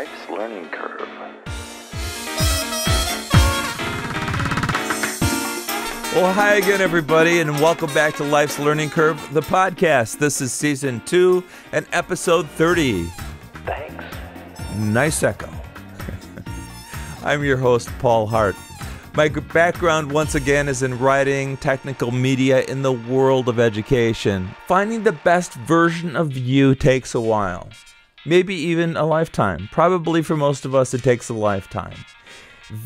Life's Learning Curve. Well, hi again, everybody, and welcome back to Life's Learning Curve, the podcast. This is Season 2 and Episode 30. Thanks. Nice echo. I'm your host, Paul Hart. My background, once again, is in writing, technical media in the world of education. Finding the best version of you takes a while. Maybe even a lifetime. Probably for most of us, it takes a lifetime.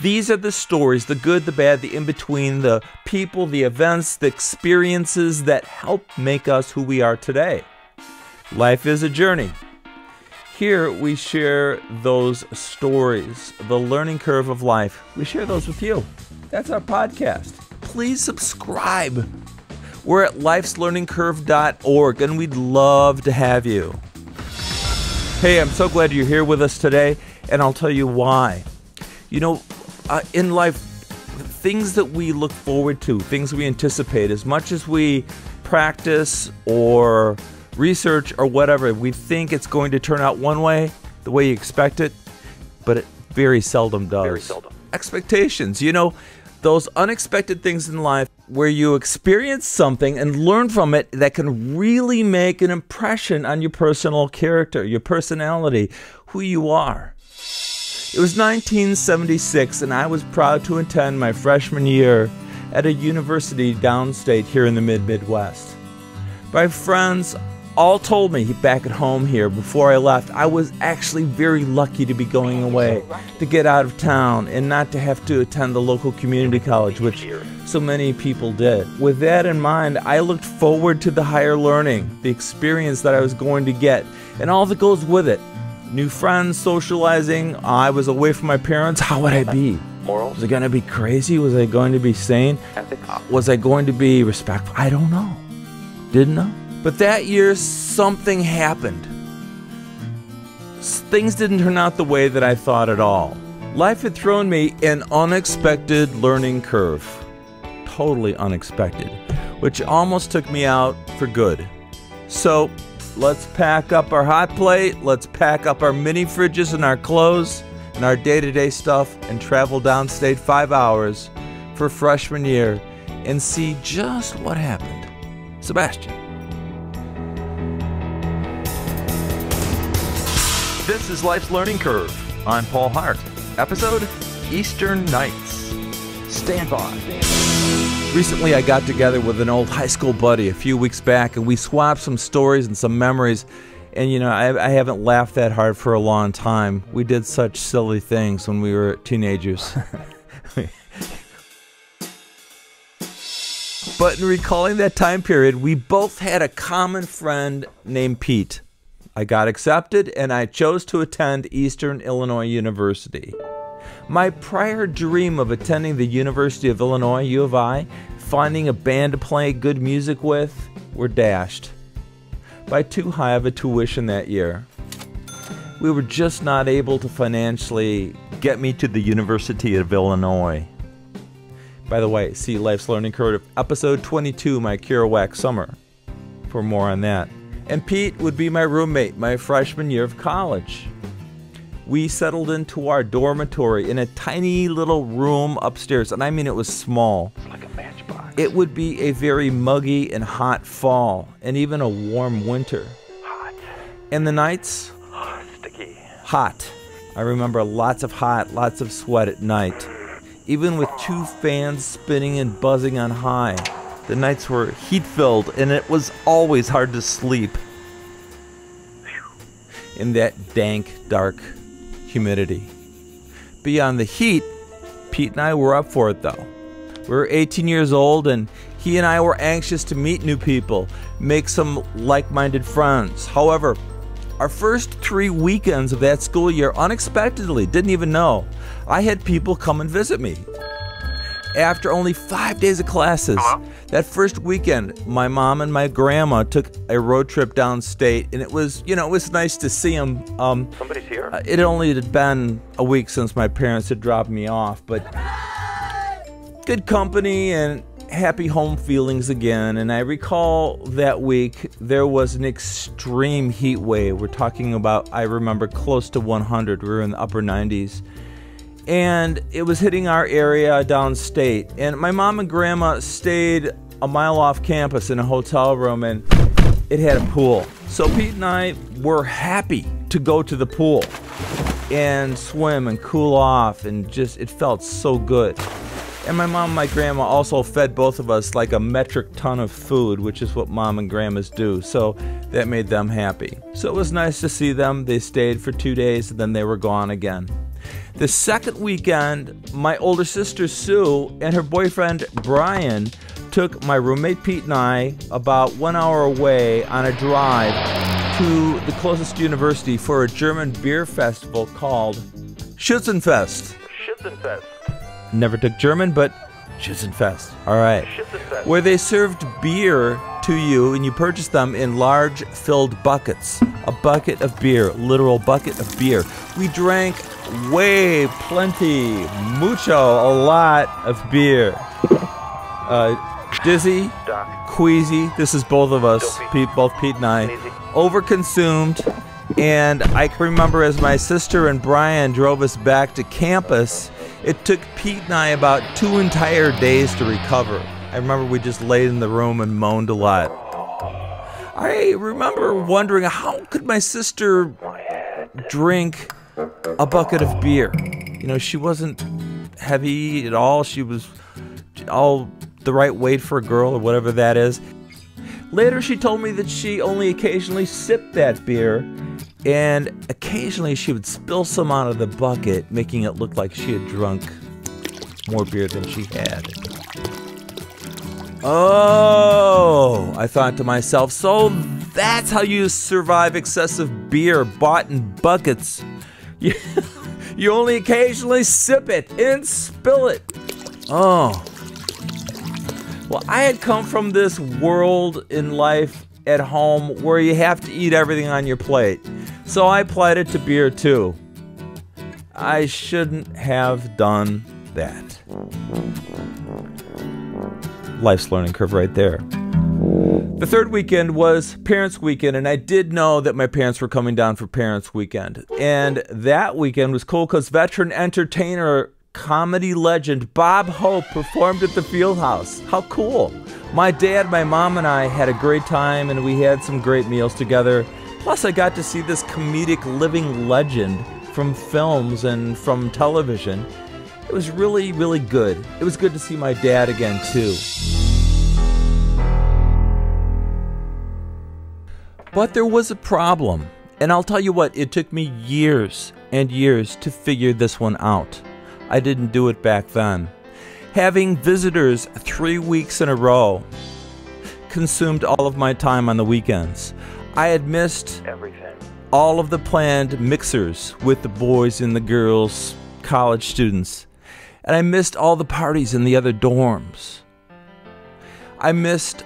These are the stories, the good, the bad, the in-between, the people, the events, the experiences that help make us who we are today. Life is a journey. Here we share those stories, the learning curve of life. We share those with you. That's our podcast. Please subscribe. We're at lifeslearningcurve.org, and we'd love to have you. Hey, I'm so glad you're here with us today, and I'll tell you why. You know, in life, things that we look forward to, things we anticipate, as much as we practice or research or whatever, we think it's going to turn out one way, the way you expect it, but it very seldom does. Very seldom. Expectations, you know, those unexpected things in life where you experience something and learn from it that can really make an impression on your personal character, your personality, who you are. It was 1976, and I was proud to attend my freshman year at a university downstate here in the Midwest. My friends all told me back at home here before I left, I was actually very lucky to be going away, to get out of town and not to have to attend the local community college, which so many people did. With that in mind, I looked forward to the higher learning, the experience that I was going to get, and all that goes with it. New friends, socializing. I was away from my parents. How would I be? Morals? Was I going to be crazy? Was I going to be sane? Ethics? Was I going to be respectful? I don't know. Didn't know. But that year, something happened. Things didn't turn out the way that I thought at all. Life had thrown me an unexpected learning curve. Totally unexpected. Which almost took me out for good. So, let's pack up our hot plate, let's pack up our mini fridges and our clothes and our day-to-day stuff and travel downstate 5 hours for freshman year and see just what happened. Sebastian. This is Life's Learning Curve. I'm Paul Hart. Episode Eastern Nights. Stand by. Recently, I got together with an old high school buddy a few weeks back, and we swapped some stories and some memories. And, you know, I haven't laughed that hard for a long time. We did such silly things when we were teenagers. But in recalling that time period, we both had a common friend named Pete. I got accepted, and I chose to attend Eastern Illinois University. My prior dream of attending the University of Illinois, U of I, finding a band to play good music with, were dashed by too high of a tuition that year. We were just not able to financially get me to the University of Illinois. By the way, see Life's Learning Curve, Episode 22, my Kerouac Summer, for more on that. And Pete would be my roommate my freshman year of college. We settled into our dormitory in a tiny little room upstairs, and I mean it was small. It's like a matchbox. It would be a very muggy and hot fall, and even a warm winter. Hot. And the nights? Sticky. Hot. I remember lots of hot, lots of sweat at night. Even with 2 fans spinning and buzzing on high. The nights were heat-filled, and it was always hard to sleep in that dank, dark humidity. Beyond the heat, Pete and I were up for it, though. We were 18 years old, and he and I were anxious to meet new people, make some like-minded friends. However, our first 3 weekends of that school year, unexpectedly, didn't even know, I had people come and visit me. After only 5 days of classes, that first weekend, my mom and my grandma took a road trip downstate, and it was, you know, it was nice to see them. Somebody's here. It only had been a week since my parents had dropped me off, but good company and happy home feelings again, and I recall that week there was an extreme heat wave. We're talking about, I remember, close to 100. We were in the upper 90s. And it was hitting our area downstate. And my mom and grandma stayed a mile off campus in a hotel room, and it had a pool. So Pete and I were happy to go to the pool and swim and cool off, and just, it felt so good. And my mom and my grandma also fed both of us like a metric ton of food, which is what mom and grandmas do. So that made them happy. So it was nice to see them. They stayed for 2 days, and then they were gone again. The second weekend, my older sister Sue and her boyfriend Brian took my roommate Pete and I about 1 hour away on a drive to the closest university for a German beer festival called Schützenfest. Schützenfest. Never took German, but Schützenfest. All right. Schützenfest. Where they served beer to you, and you purchased them in large filled buckets. A bucket of beer, literal bucket of beer. We drank plenty, mucho, a lot of beer. Dizzy, Doc. queasy, this is both of us, both Pete and I, overconsumed. And I can remember as my sister and Brian drove us back to campus, it took Pete and I about 2 entire days to recover. I remember we just laid in the room and moaned a lot. I remember wondering, how could my sister drink a bucket of beer? You know, she wasn't heavy at all. She was all the right weight for a girl, or whatever that is. Later, she told me that she only occasionally sipped that beer, and occasionally she would spill some out of the bucket, making it look like she had drunk more beer than she had. Oh, I thought to myself, so that's how you survive excessive beer bought in buckets. You only occasionally sip it and spill it. Oh. Well, I had come from this world in life at home where you have to eat everything on your plate. So I applied it to beer too. I shouldn't have done that. Life's learning curve right there. The third weekend was Parents' Weekend, and I did know that my parents were coming down for Parents' Weekend. And that weekend was cool because veteran entertainer, comedy legend Bob Hope performed at the Fieldhouse. How cool. My dad, my mom, and I had a great time, and we had some great meals together. Plus, I got to see this comedic living legend from films and from television. It was really, really good. It was good to see my dad again, too. But there was a problem. And I'll tell you what, it took me years and years to figure this one out. I didn't do it back then. Having visitors 3 weeks in a row consumed all of my time on the weekends. I had missed Everything. all of the planned mixers with the boys and the girls, college students. And I missed all the parties in the other dorms. I missed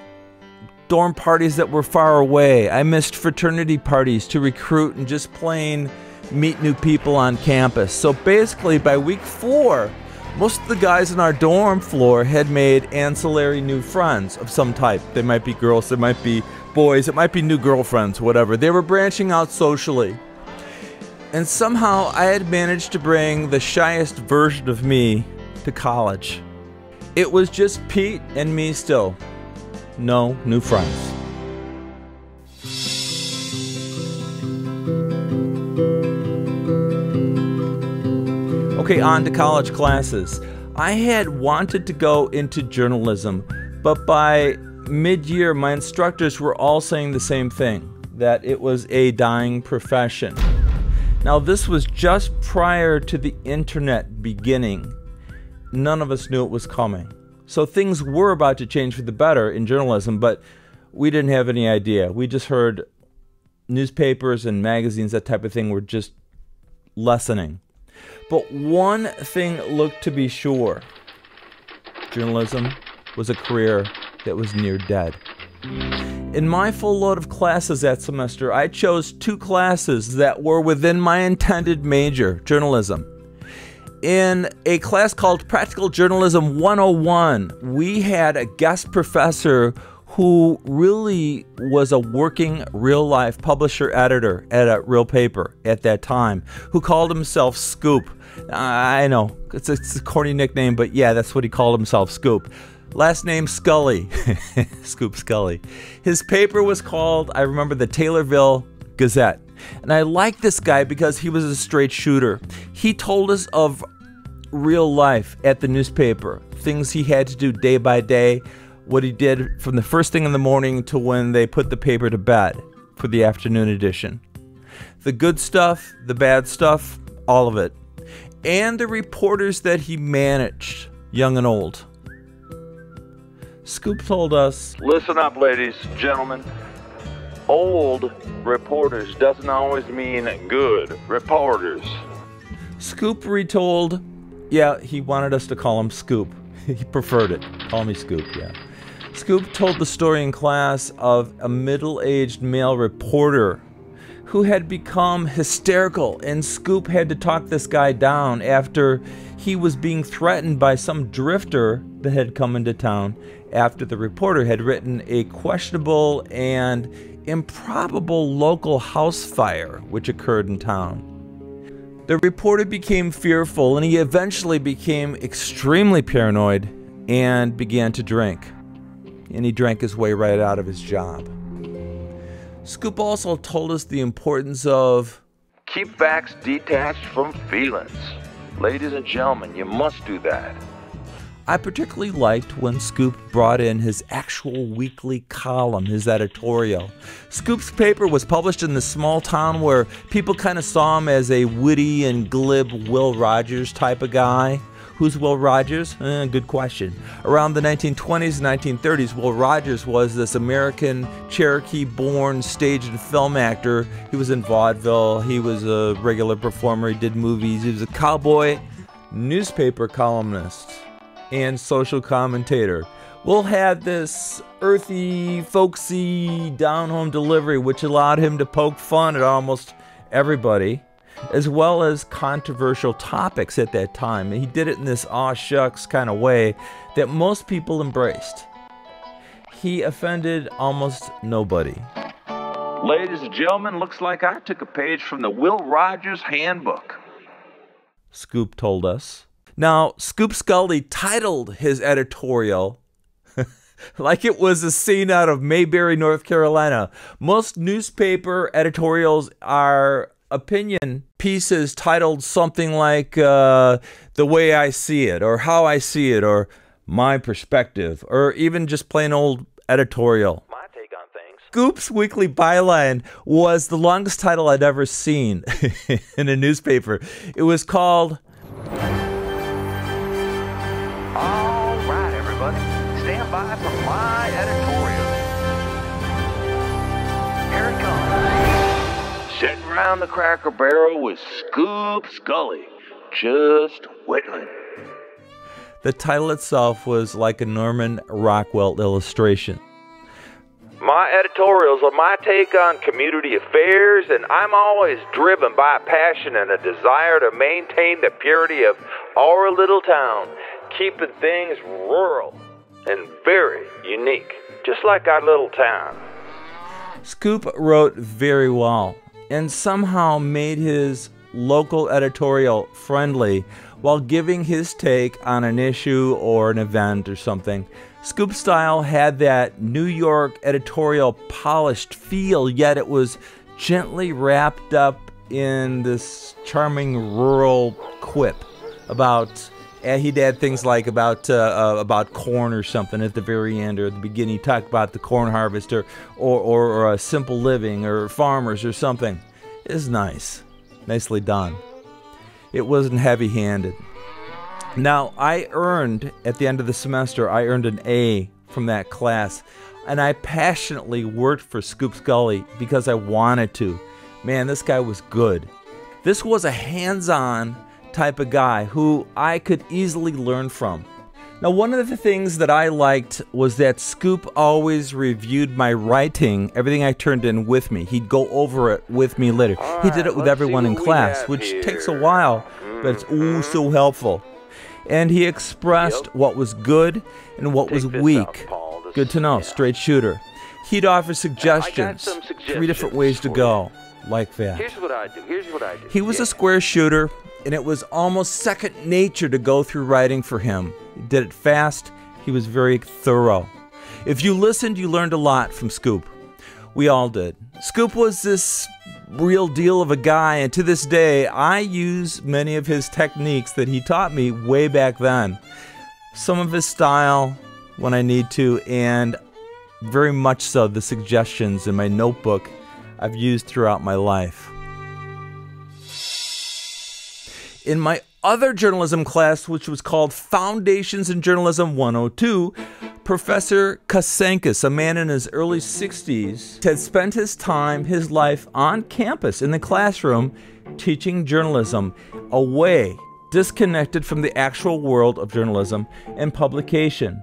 dorm parties that were far away. I missed fraternity parties to recruit and just plain meet new people on campus. So basically, by week 4, most of the guys in our dorm floor had made ancillary new friends of some type. They might be girls, they might be boys, it might be new girlfriends, whatever. They were branching out socially. And somehow I had managed to bring the shyest version of me to college. It was just Pete and me still. No new friends. Okay, on to college classes. I had wanted to go into journalism, but by mid-year, my instructors were all saying the same thing, that it was a dying profession. Now, this was just prior to the internet beginning. None of us knew it was coming. So things were about to change for the better in journalism, but we didn't have any idea. We just heard newspapers and magazines, that type of thing, were just lessening. But one thing looked to be sure. Journalism was a career that was near dead. In my full load of classes that semester, I chose 2 classes that were within my intended major, journalism. In a class called Practical Journalism 101, we had a guest professor who really was a working real-life publisher editor at a real paper at that time, who called himself Scoop. I know, it's a corny nickname, but yeah, that's what he called himself, Scoop. Last name Scully, Scoop Scully. His paper was called, I remember, the Taylorville Gazette. And I like this guy because he was a straight shooter. He told us of real life at the newspaper, things he had to do day by day, what he did from the first thing in the morning to when they put the paper to bed for the afternoon edition. The good stuff, the bad stuff, all of it. And the reporters that he managed, young and old. Scoop told us, Listen up, ladies, gentlemen. Old reporters doesn't always mean good reporters. Scoop retold, yeah, he wanted us to call him Scoop. He preferred it. Call me Scoop, yeah. Scoop told the story in class of a middle-aged male reporter who had become hysterical, and Scoop had to talk this guy down after he was being threatened by some drifter that had come into town after the reporter had written a questionable and improbable local house fire which occurred in town. The reporter became fearful, and he eventually became extremely paranoid and began to drink. And he drank his way right out of his job. Scoop also told us the importance of Keep facts detached from feelings. Ladies and gentlemen, you must do that. I particularly liked when Scoop brought in his actual weekly column, his editorial. Scoop's paper was published in this small town where people kind of saw him as a witty and glib Will Rogers type of guy. Who's Will Rogers? Good question. Around the 1920s and 1930s, Will Rogers was this American Cherokee-born stage and film actor. He was in vaudeville. He was a regular performer. He did movies. He was a cowboy, newspaper columnist, and social commentator. Will had this earthy, folksy, down-home delivery which allowed him to poke fun at almost everybody, as well as controversial topics at that time. He did it in this aw shucks kind of way that most people embraced. He offended almost nobody. Ladies and gentlemen, looks like I took a page from the Will Rogers handbook. Scoop told us. Now, Scoop Scully titled his editorial like it was a scene out of Mayberry, North Carolina. Most newspaper editorials are opinion pieces titled something like The Way I See It, or How I See It, or My Perspective, or even just plain old editorial. My take on things. Scoop's weekly byline was the longest title I'd ever seen in a newspaper. It was called All right, everybody, stand by for my editorial. Here it comes. Sitting around the Cracker Barrel with Scoop Scully, just whittling. The title itself was like a Norman Rockwell illustration. My editorials are my take on community affairs, and I'm always driven by a passion and a desire to maintain the purity of our little town, keeping things rural and very unique, just like our little town. Scoop wrote very well and somehow made his local editorial friendly while giving his take on an issue or an event or something. Scoop style had that New York editorial polished feel, yet it was gently wrapped up in this charming rural quip about, he'd add things like about corn or something at the very end, or at the beginning he talked about the corn harvest, or a simple living, or farmers or something. It's nice. Nicely done. It wasn't heavy-handed. Now, I earned, at the end of the semester, I earned an A from that class, and I passionately worked for Scoop Scully because I wanted to. Man, this guy was good. This was a hands-on type of guy who I could easily learn from. Now, one of the things that I liked was that Scoop always reviewed my writing, everything I turned in with me. He'd go over it with me later. He did it with everyone in class, which takes a while, but it's so helpful. And he expressed what was good and what was weak. Good to know, straight shooter. He'd offer suggestions, 3 different ways to go, like that. Here's what I do. He was a square shooter, and it was almost second nature to go through writing for him. He did it fast. He was very thorough. If you listened, you learned a lot from Scoop. We all did. Scoop was this real deal of a guy, and to this day, I use many of his techniques that he taught me way back then. Some of his style when I need to, and very much so the suggestions in my notebook I've used throughout my life. In my other journalism class, which was called Foundations in Journalism 102, Professor Kasenkis, a man in his early 60s, had spent his life on campus in the classroom teaching journalism, away, disconnected from the actual world of journalism and publication.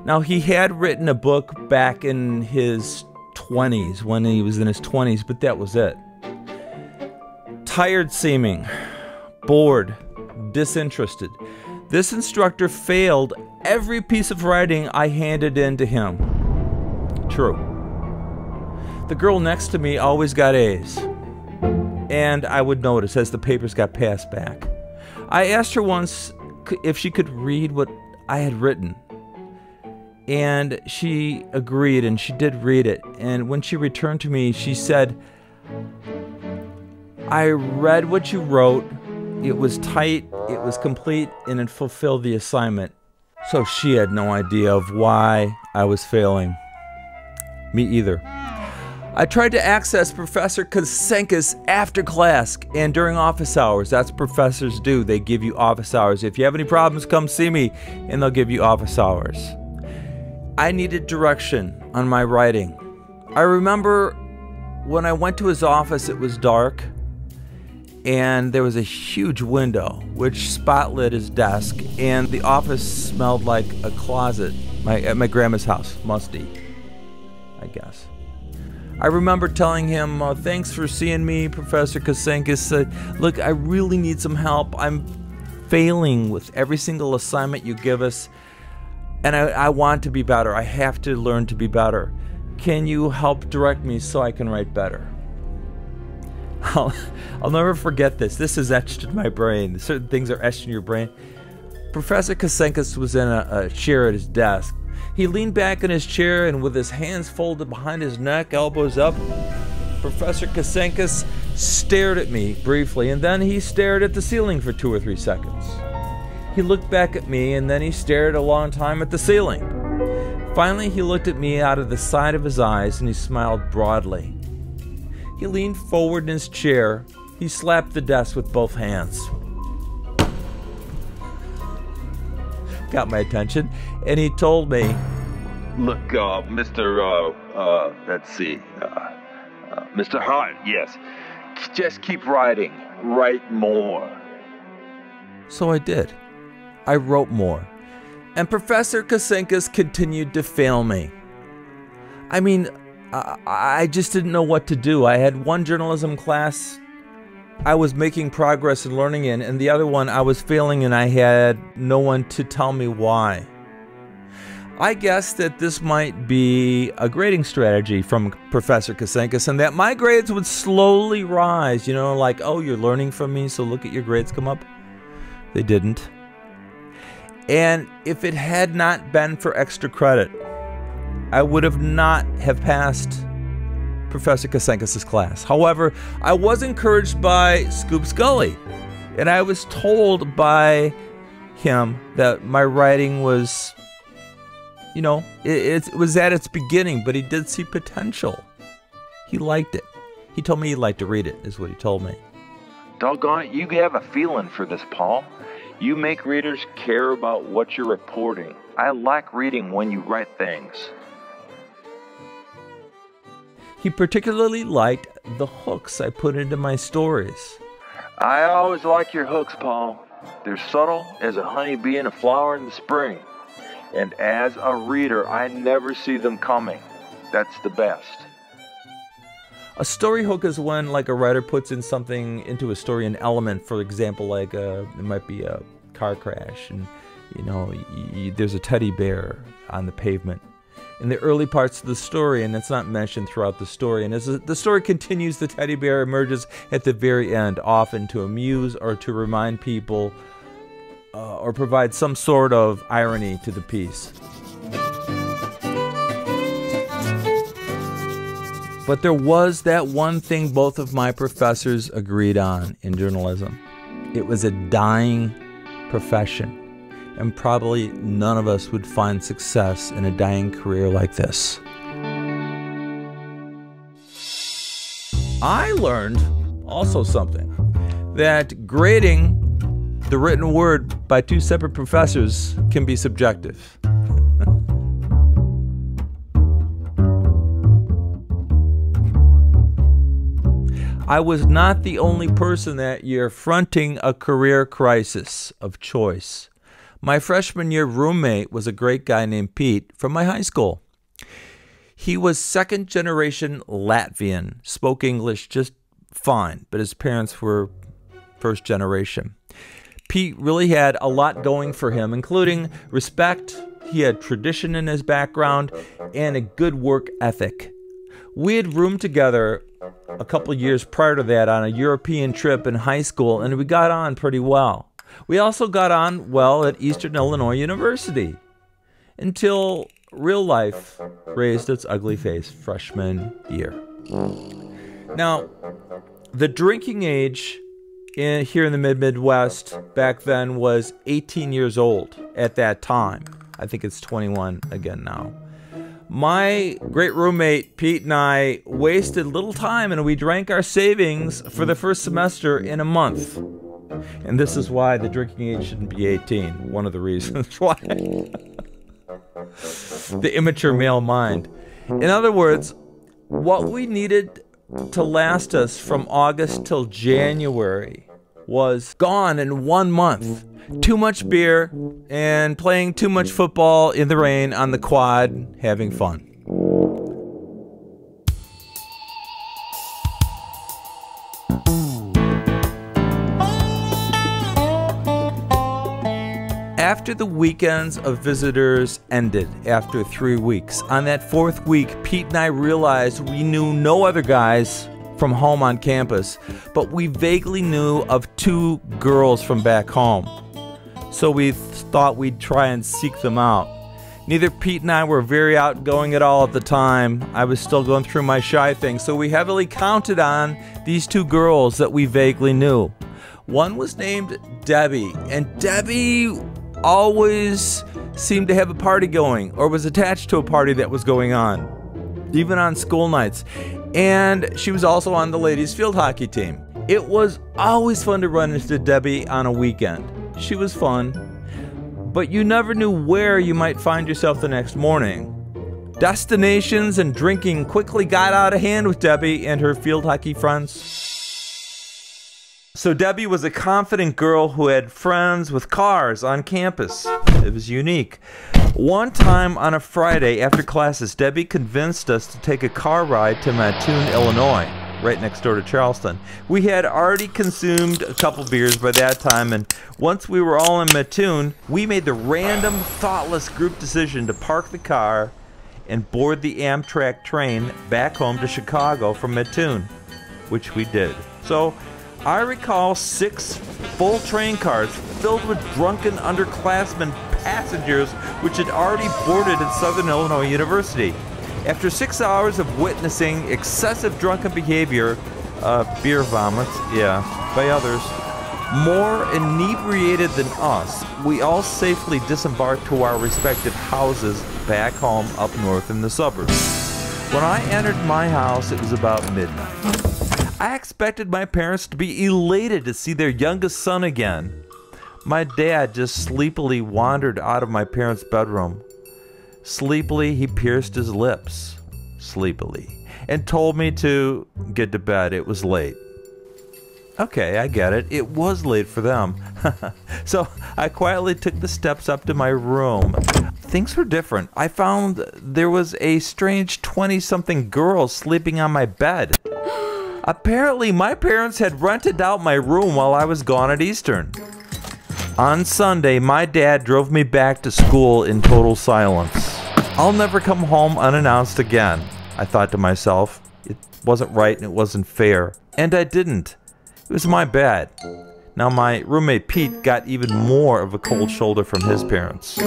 Now, he had written a book back in his 20s, when he was in his 20s, but that was it. Tired seeming, bored, disinterested. This instructor failed every piece of writing I handed in to him. True. The girl next to me always got A's, and I would notice as the papers got passed back. I asked her once if she could read what I had written, and she agreed, and she did read it. And when she returned to me, she said, "I read what you wrote. It was tight, it was complete, and it fulfilled the assignment." So she had no idea of why I was failing. Me either. I tried to access Professor Kasenkis after class and during office hours. That's what professors do. They give you office hours. If you have any problems, come see me, and they'll give you office hours. I needed direction on my writing. I remember when I went to his office, it was dark, and there was a huge window which spotlit his desk, and the office smelled like a closet at my grandma's house. Musty, I guess. I remember telling him, "Thanks for seeing me, Professor Kasenkis. Look, I really need some help. I'm failing with every single assignment you give us, and I want to be better. I have to learn to be better. Can you help direct me so I can write better?" I'll never forget this. This is etched in my brain. Certain things are etched in your brain. Professor Kasenkis was in a chair at his desk. He leaned back in his chair, and with his hands folded behind his neck, elbows up, Professor Kasenkis stared at me briefly, and then he stared at the ceiling for 2 or 3 seconds. He looked back at me, and then he stared a long time at the ceiling. Finally, he looked at me out of the side of his eyes, and he smiled broadly. He leaned forward in his chair. He slapped the desk with both hands. Got my attention, and he told me, Look, let's see, Mr. Hart, yes, just keep writing, write more. So I did. I wrote more. And Professor Kasenkis continued to fail me. I mean, I just didn't know what to do. I had one journalism class I was making progress and learning in, and the other one I was failing, and I had no one to tell me why. I guess that this might be a grading strategy from Professor Kasenkis, and that my grades would slowly rise, like, "Oh, you're learning from me, so look at your grades come up." They didn't. And if it had not been for extra credit, I would have not have passed Professor Kasenkis' class. However, I was encouraged by Scoop Scully, and I was told by him that my writing was, it was at its beginning, but he did see potential. He liked it. He told me he'd like to read it, is what he told me. Doggone it, you have a feeling for this, Paul. You make readers care about what you're reporting. I like reading when you write things. He particularly liked the hooks I put into my stories. I always like your hooks, Paul. They're subtle as a honeybee in a flower in the spring. And as a reader, I never see them coming. That's the best. A story hook is when like a writer puts in something into a story, an element. For example, like it might be a car crash, and there's a teddy bear on the pavement in the early parts of the story, and it's not mentioned throughout the story. And as the story continues, the teddy bear emerges at the very end, often to amuse or to remind people or provide some sort of irony to the piece. But there was that one thing both of my professors agreed on in journalism. It was a dying profession, and probably none of us would find success in a dying career like this. I learned also something, that grading the written word by two separate professors can be subjective. I was not the only person that year fronting a career crisis of choice. My freshman year roommate was a great guy named Pete from my high school. He was second generation Latvian, spoke English just fine, but his parents were first generation. Pete really had a lot going for him, including respect. He had tradition in his background and a good work ethic. We had roomed together a couple years prior to that on a European trip in high school, and we got on pretty well. We also got on well at Eastern Illinois University until real life raised its ugly face freshman year. Now, the drinking age here in the Midwest back then was 18 years old at that time. I think it's 21 again now. My great roommate, Pete, and I wasted little time, and we drank our savings for the first semester in a month. And this is why the drinking age shouldn't be 18. One of the reasons why. The immature male mind. In other words, what we needed to last us from August till January was gone in 1 month. Too much beer and playing too much football in the rain on the quad, having fun. After the weekends of visitors ended after 3 weeks, on that fourth week, Pete and I realized we knew no other guys from home on campus, but we vaguely knew of 2 girls from back home. So we thought we'd try and seek them out. Neither Pete and I were very outgoing at all at the time. I was still going through my shy thing, so we heavily counted on these 2 girls that we vaguely knew. One was named Debbie, and Debbie always seemed to have a party going, or was attached to a party that was going on, even on school nights. And she was also on the ladies' field hockey team. It was always fun to run into Debbie on a weekend. She was fun, but you never knew where you might find yourself the next morning. Destinations and drinking quickly got out of hand with Debbie and her field hockey friends. So Debbie was a confident girl who had friends with cars on campus. It was unique. One time on a Friday after classes, Debbie convinced us to take a car ride to Mattoon, Illinois, right next door to Charleston. We had already consumed a couple beers by that time, and once we were all in Mattoon, we made the random, thoughtless group decision to park the car and board the Amtrak train back home to Chicago from Mattoon, which we did. So I recall 6 full train cars filled with drunken underclassmen passengers which had already boarded at Southern Illinois University. After 6 hours of witnessing excessive drunken behavior, beer vomits, by others, more inebriated than us, we all safely disembarked to our respective houses back home up north in the suburbs. When I entered my house, it was about midnight. I expected my parents to be elated to see their youngest son again. My dad just sleepily wandered out of my parents' bedroom. Sleepily, he pierced his lips, sleepily, and told me to get to bed. It was late. Okay, I get it. It was late for them. So I quietly took the steps up to my room. Things were different. I found there was a strange 20-something girl sleeping on my bed. Apparently, my parents had rented out my room while I was gone at Eastern. On Sunday, my dad drove me back to school in total silence. I'll never come home unannounced again, I thought to myself. It wasn't right and it wasn't fair. And I didn't. It was my bad. Now my roommate Pete got even more of a cold shoulder from his parents.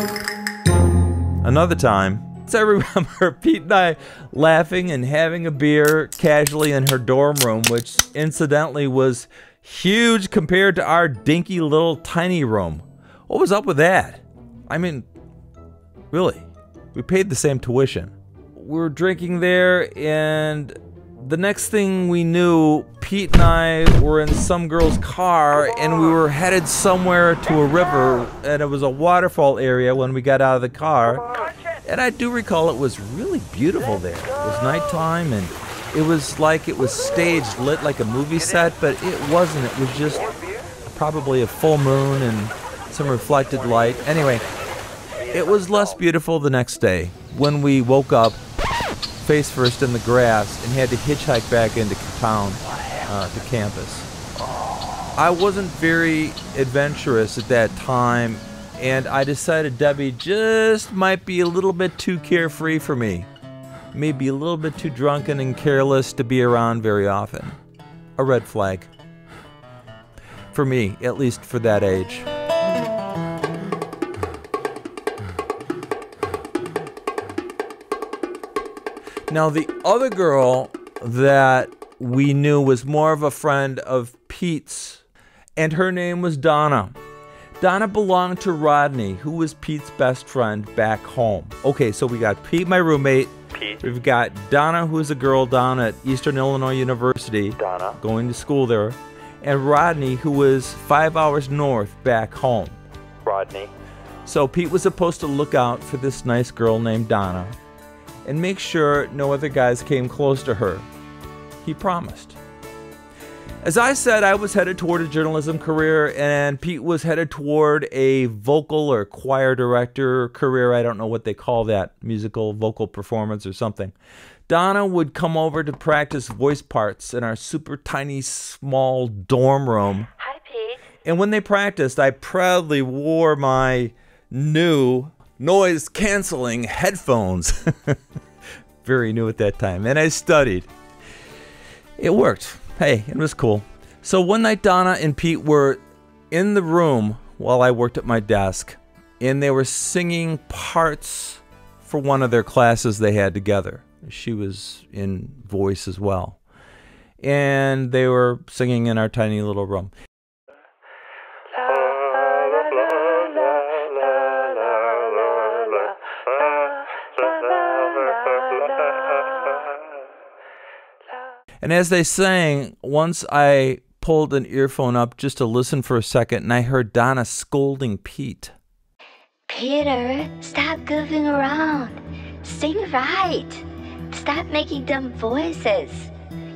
Another time, I remember Pete and I laughing and having a beer casually in her dorm room, which incidentally was huge compared to our dinky little tiny room. What was up with that? I mean, really, we paid the same tuition. We were drinking there, and the next thing we knew, Pete and I were in some girl's car, and we were headed somewhere to a river, and it was a waterfall area when we got out of the car. And I do recall it was really beautiful there. It was nighttime, and it was like it was staged, lit like a movie set, but it wasn't. It was just probably a full moon and some reflected light. Anyway, it was less beautiful the next day when we woke up face first in the grass and had to hitchhike back into town to campus. I wasn't very adventurous at that time, and I decided Debbie just might be a little bit too carefree for me. Maybe a little bit too drunken and careless to be around very often. A red flag. For me, at least for that age. Now, the other girl that we knew was more of a friend of Pete's, and her name was Donna. Donna belonged to Rodney, who was Pete's best friend back home. Okay, so we got Pete, my roommate. Pete. We've got Donna, who's a girl down at Eastern Illinois University. Donna. Going to school there. And Rodney, who was 5 hours north back home. Rodney. So Pete was supposed to look out for this nice girl named Donna and make sure no other guys came close to her. He promised. As I said, I was headed toward a journalism career, and Pete was headed toward a vocal or choir director career. I don't know what they call that, musical vocal performance or something. Donna would come over to practice voice parts in our super tiny, small dorm room. Hi, Pete. And when they practiced, I proudly wore my new noise-canceling headphones. Very new at that time. And I studied. It worked. Hey, it was cool. So one night, Donna and Pete were in the room while I worked at my desk, and they were singing parts for one of their classes they had together. She was in voice as well. And they were singing in our tiny little room. And as they sang, once I pulled an earphone up just to listen for a second, and I heard Donna scolding Pete. Peter, stop goofing around. Sing right. Stop making dumb voices.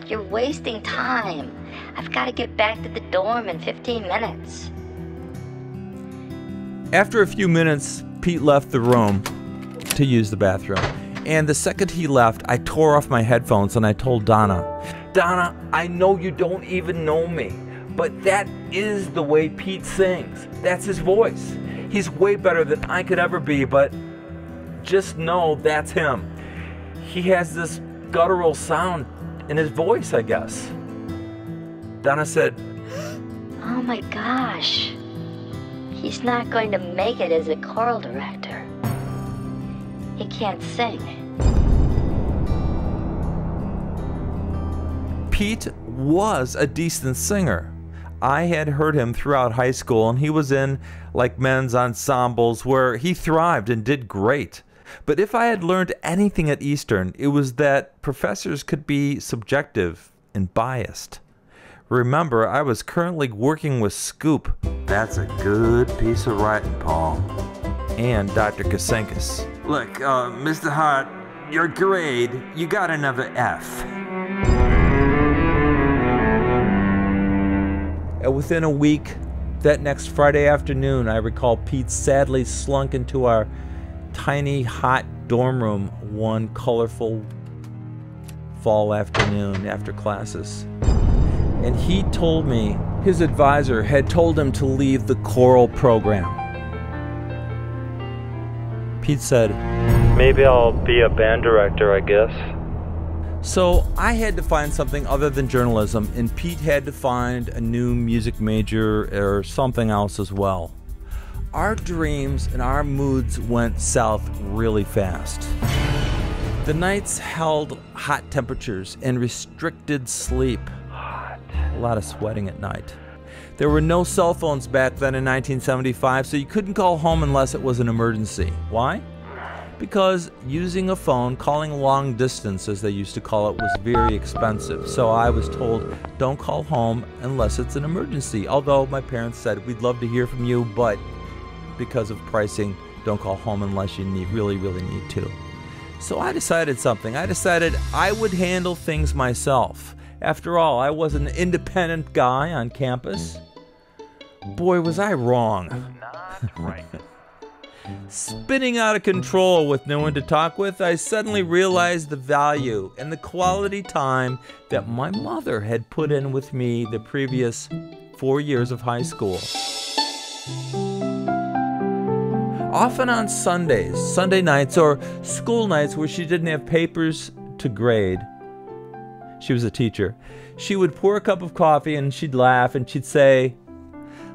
You're wasting time. I've got to get back to the dorm in 15 minutes. After a few minutes, Pete left the room to use the bathroom. And the second he left, I tore off my headphones and I told Donna, Donna, I know you don't even know me, but that is the way Pete sings. That's his voice. He's way better than I could ever be, but just know that's him. He has this guttural sound in his voice, I guess. Donna said, Oh my gosh. He's not going to make it as a choral director. He can't sing. Pete was a decent singer. I had heard him throughout high school, and he was in like men's ensembles where he thrived and did great. But if I had learned anything at Eastern, it was that professors could be subjective and biased. Remember, I was currently working with Scoop. That's a good piece of writing, Paul. And Dr. Kasenkis. Look, Mr. Hart, your grade, you got another F. And within a week, that next Friday afternoon, I recall Pete sadly slunk into our tiny, hot dorm room one colorful fall afternoon after classes. and he told me his advisor had told him to leave the choral program. Pete said, "Maybe I'll be a band director, I guess." So I had to find something other than journalism, and Pete had to find a new music major or something else as well. Our dreams and our moods went south really fast. The nights held hot temperatures and restricted sleep. A lot of sweating at night. There were no cell phones back then in 1975, so you couldn't call home unless it was an emergency. Why? Because using a phone, calling long distance as they used to call it, was very expensive. So I was told, don't call home unless it's an emergency. Although my parents said, we'd love to hear from you, but because of pricing, don't call home unless you really need to. So I decided something. I decided I would handle things myself. After all, I was an independent guy on campus. Boy, was I wrong. Not right. Spinning out of control with no one to talk with, I suddenly realized the value and the quality time that my mother had put in with me the previous 4 years of high school. Often on Sundays, Sunday nights, or school nights where she didn't have papers to grade, she was a teacher, she would pour a cup of coffee and she'd laugh and she'd say,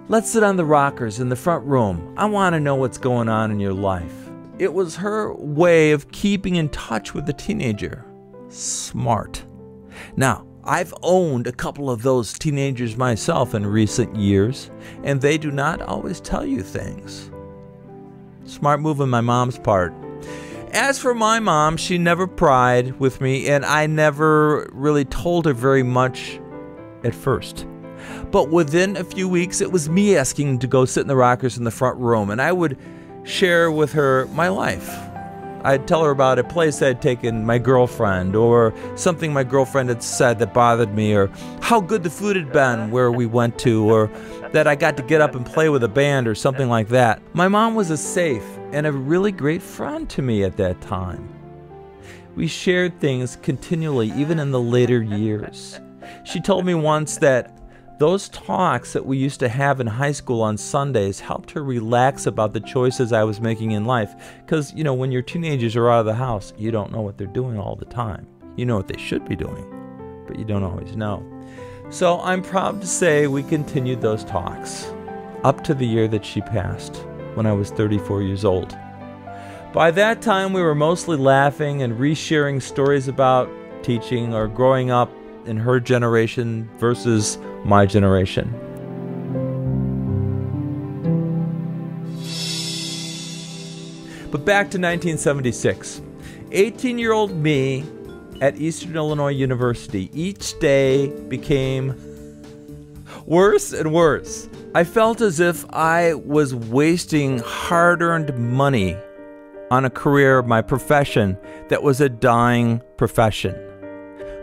"Let's sit on the rockers in the front room. I want to know what's going on in your life." It was her way of keeping in touch with the teenager. Smart. Now, I've owned a couple of those teenagers myself in recent years, and they do not always tell you things. Smart move on my mom's part. As for my mom, she never pried with me, and I never really told her very much at first. But within a few weeks, it was me asking to go sit in the rockers in the front room, and I would share with her my life. I'd tell her about a place I'd taken my girlfriend, or something my girlfriend had said that bothered me, or how good the food had been where we went to, or that I got to get up and play with a band, or something like that. My mom was a safe and a really great friend to me at that time. We shared things continually, even in the later years. She told me once that those talks that we used to have in high school on Sundays helped her relax about the choices I was making in life. Because, you know, when your teenagers are out of the house, you don't know what they're doing all the time. You know what they should be doing, but you don't always know. So I'm proud to say we continued those talks up to the year that she passed, when I was 34 years old. By that time, we were mostly laughing and resharing stories about teaching or growing up in her generation versus my generation. But back to 1976. 18-year-old me at Eastern Illinois University. Each day became worse and worse. I felt as if I was wasting hard-earned money on a career, my profession, that was a dying profession.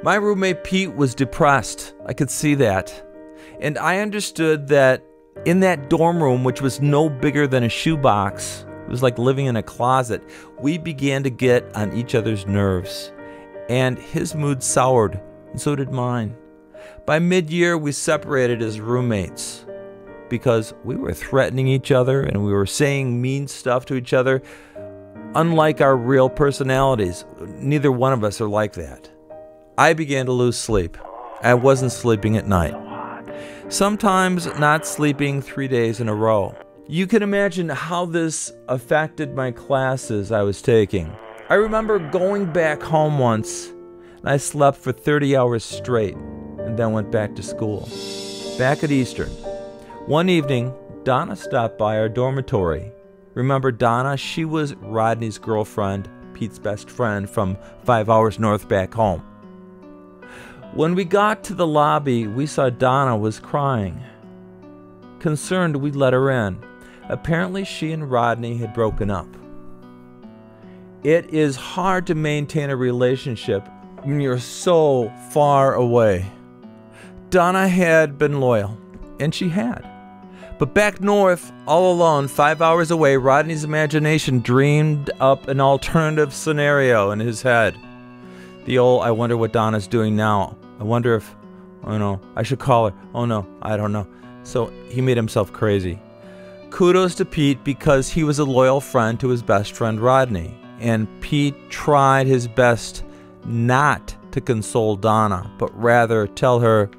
My roommate Pete was depressed. I could see that. And I understood that in that dorm room, which was no bigger than a shoebox, it was like living in a closet, we began to get on each other's nerves. And his mood soured, and so did mine. By mid-year, we separated as roommates because we were threatening each other and we were saying mean stuff to each other. Unlike our real personalities, neither one of us are like that. I began to lose sleep. I wasn't sleeping at night. Sometimes not sleeping 3 days in a row. You can imagine how this affected my classes I was taking. I remember going back home once, and I slept for 30 hours straight, and then went back to school. Back at Eastern, one evening, Donna stopped by our dormitory. Remember Donna? She was Rodney's girlfriend, Pete's best friend from 5 hours north back home. When we got to the lobby, we saw Donna was crying. Concerned, we let her in. Apparently, she and Rodney had broken up. It is hard to maintain a relationship when you're so far away. Donna had been loyal, and she had. But back north, all alone, 5 hours away, Rodney's imagination dreamed up an alternative scenario in his head. The old, I wonder what Donna's doing now. I wonder if Oh no, I should call her. Oh no, I don't know. So he made himself crazy. Kudos to Pete because he was a loyal friend to his best friend Rodney. And Pete tried his best not to console Donna, but rather tell her,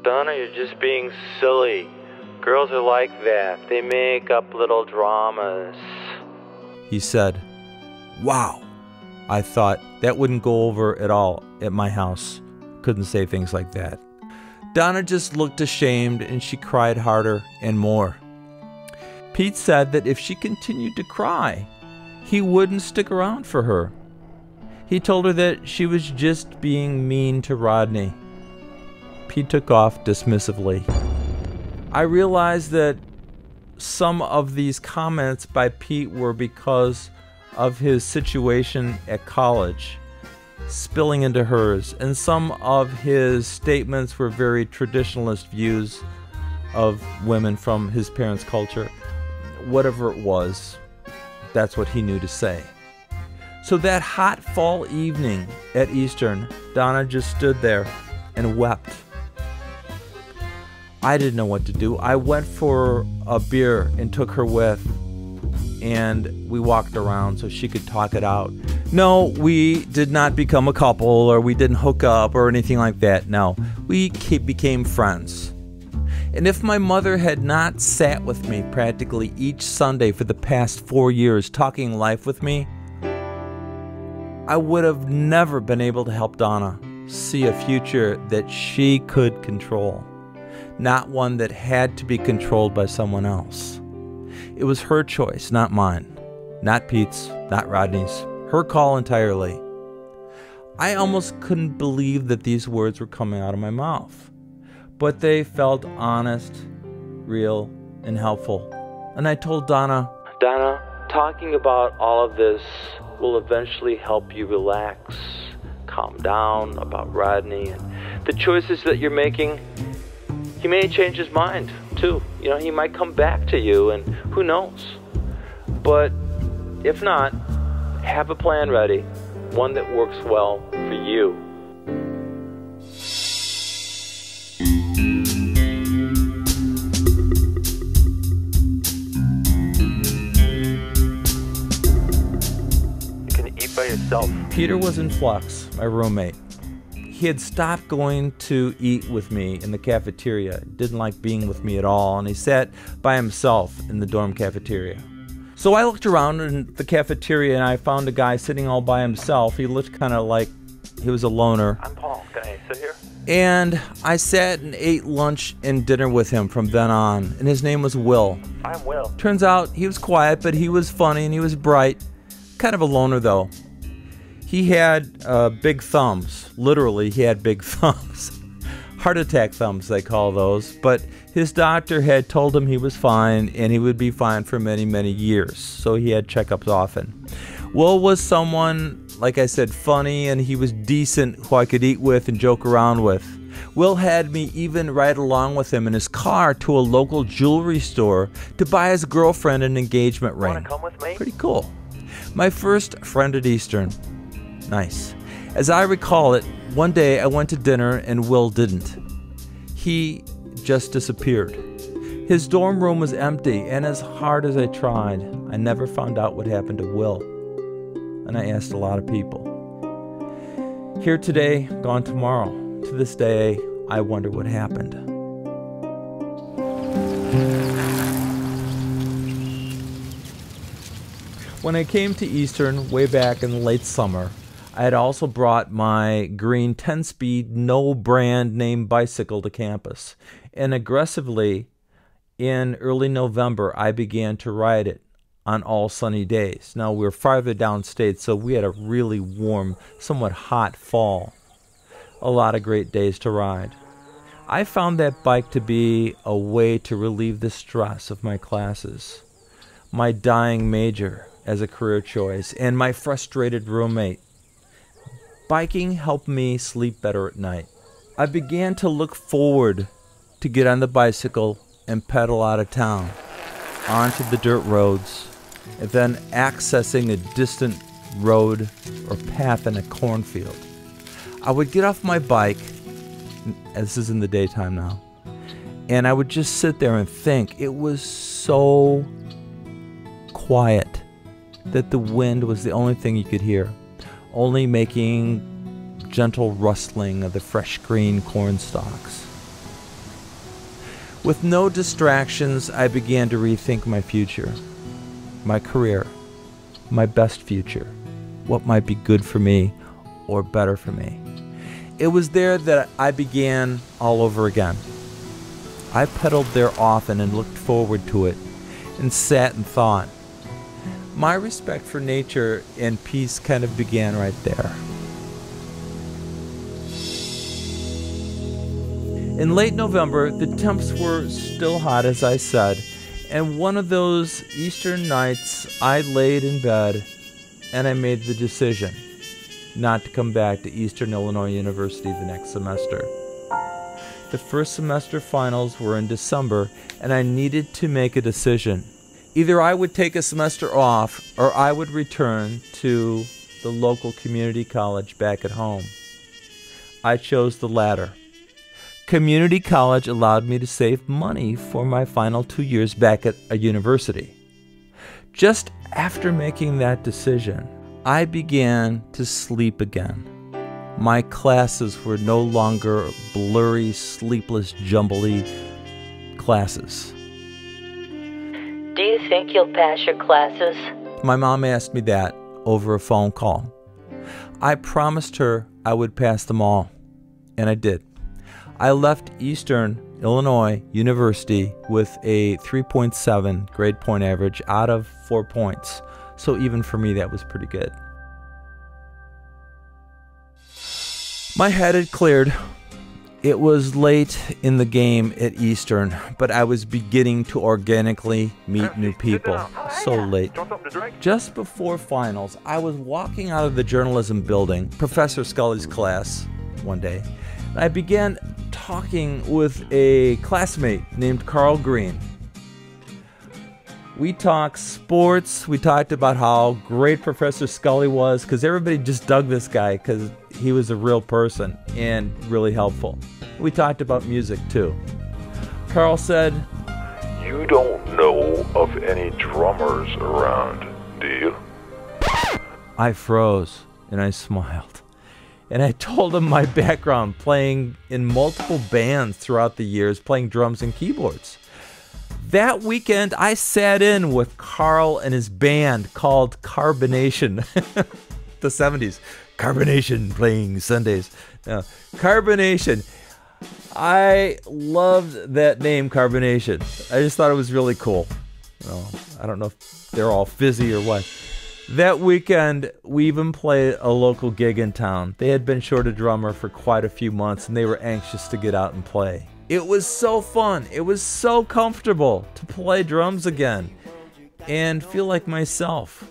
Donna, you're just being silly. Girls are like that. They make up little dramas. He said, wow. I thought that wouldn't go over at all at my house. Couldn't say things like that. Donna just looked ashamed and she cried harder and more. Pete said that if she continued to cry, he wouldn't stick around for her. He told her that she was just being mean to Rodney. Pete took off dismissively. I realized that some of these comments by Pete were because of his situation at college, spilling into hers, and some of his statements were very traditionalist views of women from his parents' culture. Whatever it was, that's what he knew to say. So that hot fall evening at Eastern, Donna just stood there and wept. I didn't know what to do. I went for a beer and took her with, and we walked around so she could talk it out. No, we did not become a couple, or we didn't hook up or anything like that. No, we became friends. And if my mother had not sat with me practically each Sunday for the past 4 years talking life with me, I would have never been able to help Donna see a future that she could control, not one that had to be controlled by someone else. It was her choice, not mine, not Pete's, not Rodney's, her call entirely. I almost couldn't believe that these words were coming out of my mouth, but they felt honest, real, and helpful. And I told Donna, Talking about all of this will eventually help you relax, calm down about Rodney and the choices that you're making. He may change his mind, too. You know, he might come back to you, and who knows? But if not, have a plan ready, one that works well for you. You can eat by yourself. Peter was in flux, my roommate. He had stopped going to eat with me in the cafeteria, didn't like being with me at all, and he sat by himself in the dorm cafeteria. So I looked around in the cafeteria and I found a guy sitting all by himself. He looked kind of like he was a loner. I'm Paul. Can I sit here? And I sat and ate lunch and dinner with him from then on, and his name was Will. I'm Will. Turns out he was quiet, but he was funny and he was bright. Kind of a loner, though. He had big thumbs. Literally, he had big thumbs. Heart attack thumbs, they call those. But his doctor had told him he was fine, and he would be fine for many, many years. So he had checkups often. Will was someone, like I said, funny, and he was decent, who I could eat with and joke around with. Will had me even ride along with him in his car to a local jewelry store to buy his girlfriend an engagement ring. Want to come with me? Pretty cool. My first friend at Eastern. Nice. As I recall it, one day I went to dinner and Will didn't. He just disappeared. His dorm room was empty, and as hard as I tried, I never found out what happened to Will. And I asked a lot of people. Here today, gone tomorrow. To this day, I wonder what happened. When I came to Eastern way back in the late summer, I had also brought my green 10-speed, no brand name bicycle to campus. And aggressively, in early November, I began to ride it on all sunny days. Now, we were farther downstate, so we had a really warm, somewhat hot fall. A lot of great days to ride. I found that bike to be a way to relieve the stress of my classes, my dying major as a career choice, and my frustrated roommate. Biking helped me sleep better at night. I began to look forward to get on the bicycle and pedal out of town, onto the dirt roads, and then accessing a distant road or path in a cornfield. I would get off my bike This is in the daytime now. And I would just sit there and think. It was so quiet that the wind was the only thing you could hear, only making gentle rustling of the fresh green corn stalks. With no distractions, I began to rethink my future, my career, my best future, what might be good for me or better for me. It was there that I began all over again. I pedaled there often and looked forward to it and sat and thought. My respect for nature and peace kind of began right there. In late November, the temps were still hot, as I said, and one of those Eastern nights, I laid in bed and I made the decision not to come back to Eastern Illinois University the next semester. The first semester finals were in December, and I needed to make a decision. Either I would take a semester off, or I would return to the local community college back at home. I chose the latter. Community college allowed me to save money for my final 2 years back at a university. Just after making that decision, I began to sleep again. My classes were no longer blurry, sleepless, jumbly classes. Do you think you'll pass your classes? My mom asked me that over a phone call. I promised her I would pass them all, and I did. I left Eastern Illinois University with a 3.7 grade point average out of 4 points. So even for me, that was pretty good. My head had cleared. It was late in the game at Eastern, but I was beginning to organically meet new people. So late. Just before finals, I was walking out of the journalism building, Professor Scully's class, one day, and I began talking with a classmate named Carl Green. We talked sports. We talked about how great Professor Scully was, because everybody just dug this guy because he was a real person and really helpful. We talked about music too. Carl said, "You don't know of any drummers around, do you?" I froze and I smiled. And I told him my background, playing in multiple bands throughout the years, playing drums and keyboards. That weekend, I sat in with Carl and his band called Carbonation. The 70s. Carbonation, playing Sundays. Carbonation. I loved that name, Carbonation. I just thought it was really cool. I don't know if they're all fizzy or what. That weekend, we even played a local gig in town. They had been short a drummer for quite a few months, and they were anxious to get out and play. It was so fun. It was so comfortable to play drums again and feel like myself.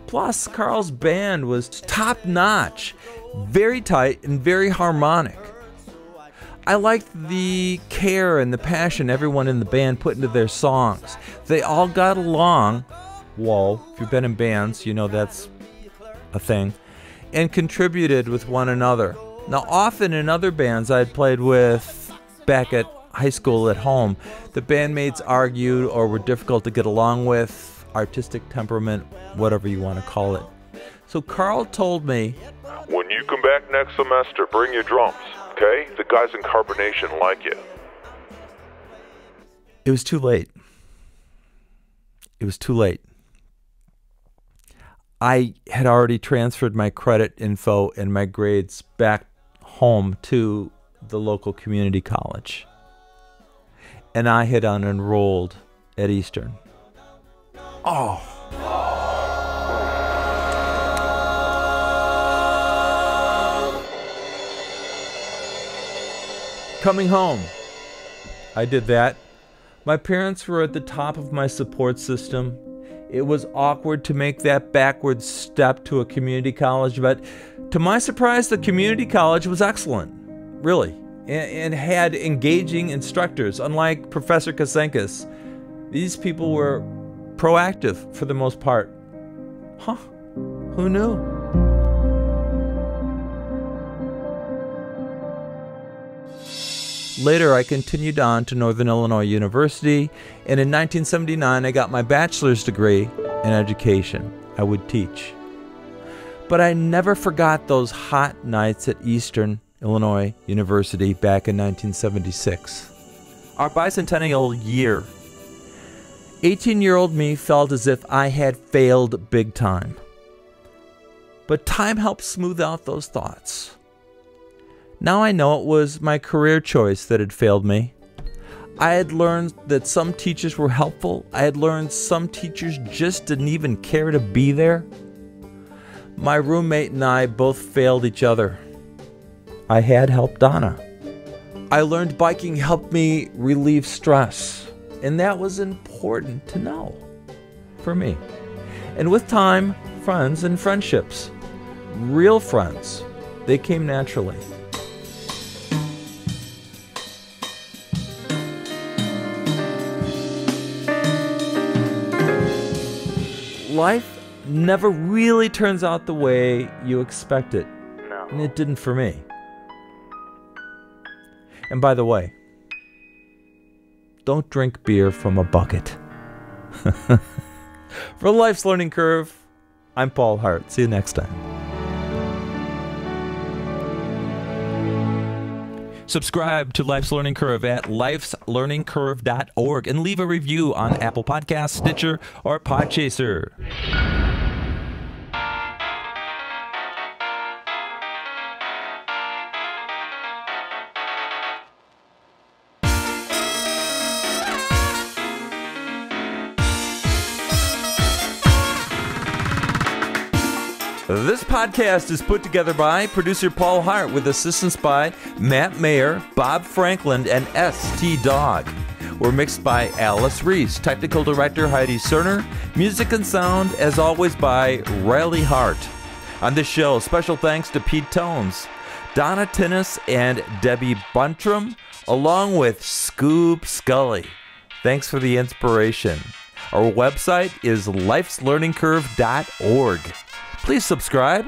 Plus, Carl's band was top-notch, very tight and very harmonic. I liked the care and the passion everyone in the band put into their songs. They all got along. Whoa, if you've been in bands, you know that's a thing. And contributed with one another. Now, often in other bands I'd played with back at high school at home, the bandmates argued or were difficult to get along with, artistic temperament, whatever you want to call it. So Carl told me, "When you come back next semester, bring your drums, okay? The guys in Carbonation like you." It was too late. It was too late. I had already transferred my credit info and my grades back home to the local community college. And I had unenrolled at Eastern. Oh. Coming home. I did that. My parents were at the top of my support system. It was awkward to make that backward step to a community college, but to my surprise, the community college was excellent, really, and had engaging instructors. Unlike Professor Kasenkis, these people were proactive for the most part. Huh? Who knew? Later, I continued on to Northern Illinois University, and in 1979, I got my bachelor's degree in education. I would teach. But I never forgot those hot nights at Eastern Illinois University back in 1976. Our bicentennial year. 18-year-old me felt as if I had failed big time. But time helped smooth out those thoughts. Now I know it was my career choice that had failed me. I had learned that some teachers were helpful. I had learned some teachers just didn't even care to be there. My roommate and I both failed each other. I had helped Donna. I learned biking helped me relieve stress, and that was important to know for me. And with time, friends and friendships, real friends, they came naturally. Life never really turns out the way you expect it. No. And it didn't for me. And by the way, don't drink beer from a bucket. For Life's Learning Curve, I'm Paul Hart. See you next time. Subscribe to Life's Learning Curve at lifeslearningcurve.org and leave a review on Apple Podcasts, Stitcher, or Podchaser. This podcast is put together by producer Paul Hart with assistance by Matt Mayer, Bob Franklin, and S.T. Dog. We're mixed by Alice Reese, technical director Heidi Cerner, music and sound, as always, by Riley Hart. On this show, special thanks to Pete Tones, Donna Tinnis, and Debbie Buntram, along with Scoop Scully. Thanks for the inspiration. Our website is lifeslearningcurve.org. Please subscribe.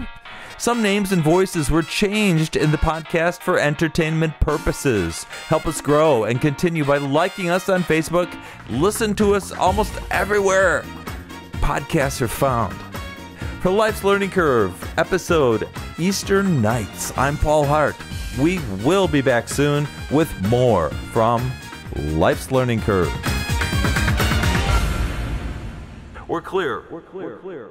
Some names and voices were changed in the podcast for entertainment purposes. Help us grow and continue by liking us on Facebook. Listen to us almost everywhere podcasts are found. For Life's Learning Curve, episode Eastern Nights, I'm Paul Hart. We will be back soon with more from Life's Learning Curve. We're clear. We're clear. We're clear.